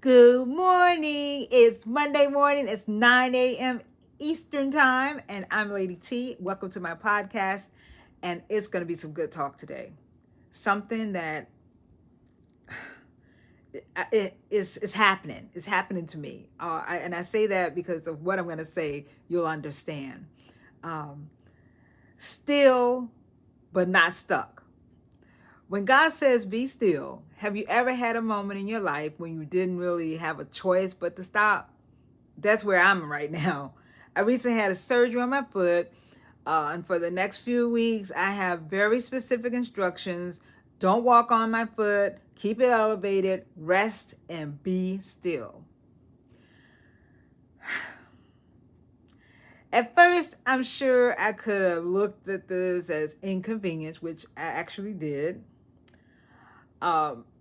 Good morning. It's Monday morning. It's 9 a.m. Eastern Time, and I'm Lady T. Welcome to my podcast, and it's going to be some good talk today. Something that it's happening. It's happening to me, and I say that because of what I'm going to say. You'll understand. Still, but not stuck. When God says be still, have you ever had a moment in your life when you didn't really have a choice but to stop? That's where I'm right now. I recently had a surgery on my foot, and for the next few weeks, I have very specific instructions. Don't walk on my foot, keep it elevated, rest, and be still. At first, I'm sure I could have looked at this as inconvenience, which I actually did.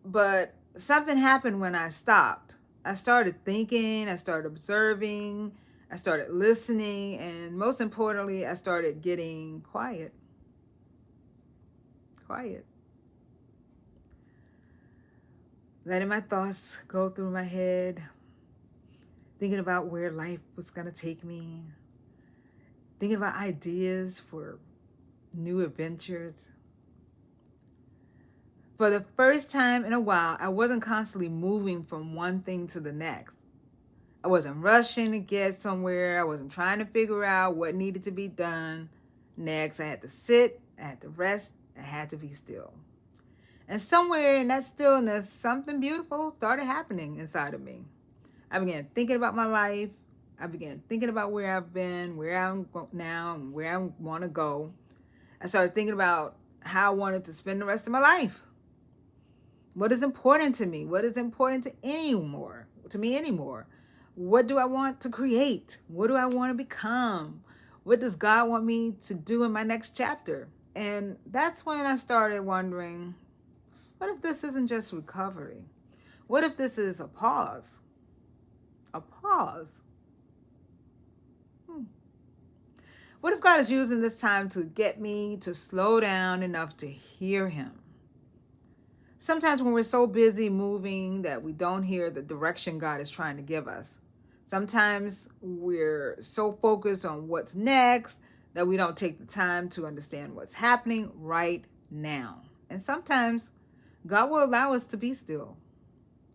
But something happened when I stopped. I started thinking, I started observing, I started listening, and most importantly, I started getting quiet. Letting my thoughts go through my head, thinking about where life was going to take me, thinking about ideas for new adventures. For the first time in a while, I wasn't constantly moving from one thing to the next. I wasn't rushing to get somewhere. I wasn't trying to figure out what needed to be done next. I had to sit, I had to rest, I had to be still. And somewhere in that stillness, something beautiful started happening inside of me. I began thinking about my life. I began thinking about where I've been, where I'm now, and where I want to go. I started thinking about how I wanted to spend the rest of my life. What is important to me? What is important to me anymore? What do I want to create? What do I want to become? What does God want me to do in my next chapter? And that's when I started wondering, what if this isn't just recovery? What if this is a pause? A pause. What if God is using this time to get me to slow down enough to hear him? Sometimes when we're so busy moving that we don't hear the direction God is trying to give us. Sometimes we're so focused on what's next that we don't take the time to understand what's happening right now. And sometimes God will allow us to be still.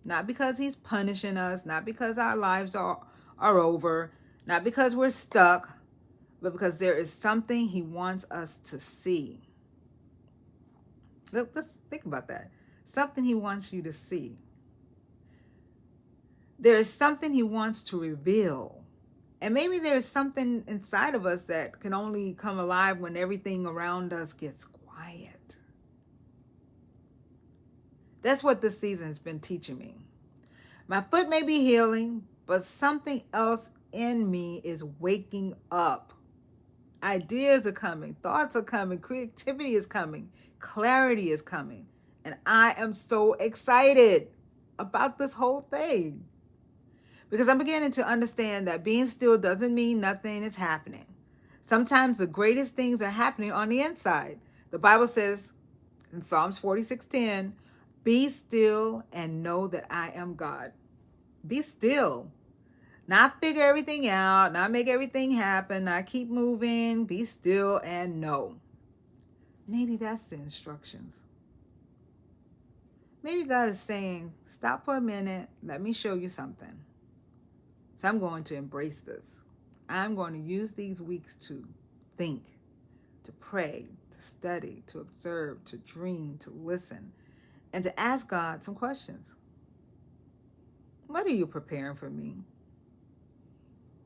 Not because he's punishing us, not because our lives are over, not because we're stuck, but because there is something he wants us to see. Let's think about that. Something he wants you to see. There is something he wants to reveal. And maybe there's something inside of us that can only come alive when everything around us gets quiet. That's what this season has been teaching me. My foot may be healing, but something else in me is waking up. Ideas are coming, thoughts are coming, creativity is coming, clarity is coming. And I am so excited about this whole thing. Because I'm beginning to understand that being still doesn't mean nothing is happening. Sometimes the greatest things are happening on the inside. The Bible says in Psalms 46:10, be still and know that I am God. Be still. Not figure everything out, not make everything happen, not keep moving. Be still and know. Maybe that's the instructions. Maybe God is saying, stop for a minute, let me show you something. So I'm going to embrace this. I'm going to use these weeks to think, to pray, to study, to observe, to dream, to listen, and to ask God some questions. What are you preparing for me?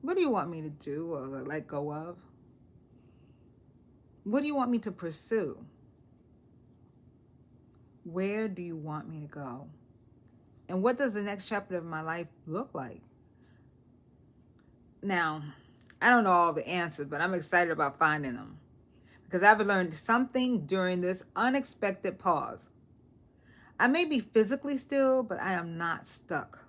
What do you want me to do or let go of? What do you want me to pursue? Where do you want me to go? And what does the next chapter of my life look like? Now, I don't know all the answers, but I'm excited about finding them because I've learned something during this unexpected pause. I may be physically still, but I am not stuck.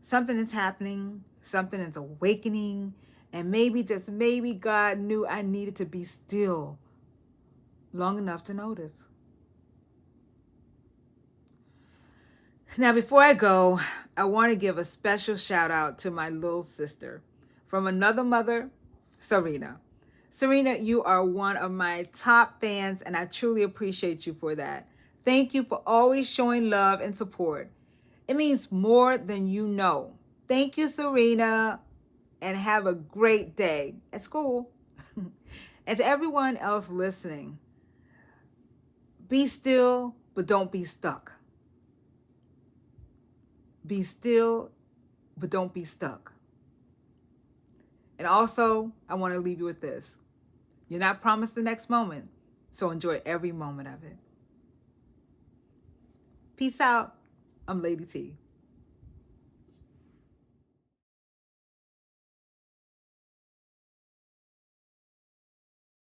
Something is happening, something is awakening, and maybe, just maybe, God knew I needed to be still long enough to notice. Now, before I go, I want to give a special shout out to my little sister from another mother, Serena. Serena, you are one of my top fans, and I truly appreciate you for that. Thank you for always showing love and support. It means more than you know. Thank you, Serena, and have a great day at school. And to everyone else listening, be still, but don't be stuck. Be still, but don't be stuck. And also, I want to leave you with this. You're not promised the next moment, so enjoy every moment of it. Peace out. I'm Lady T.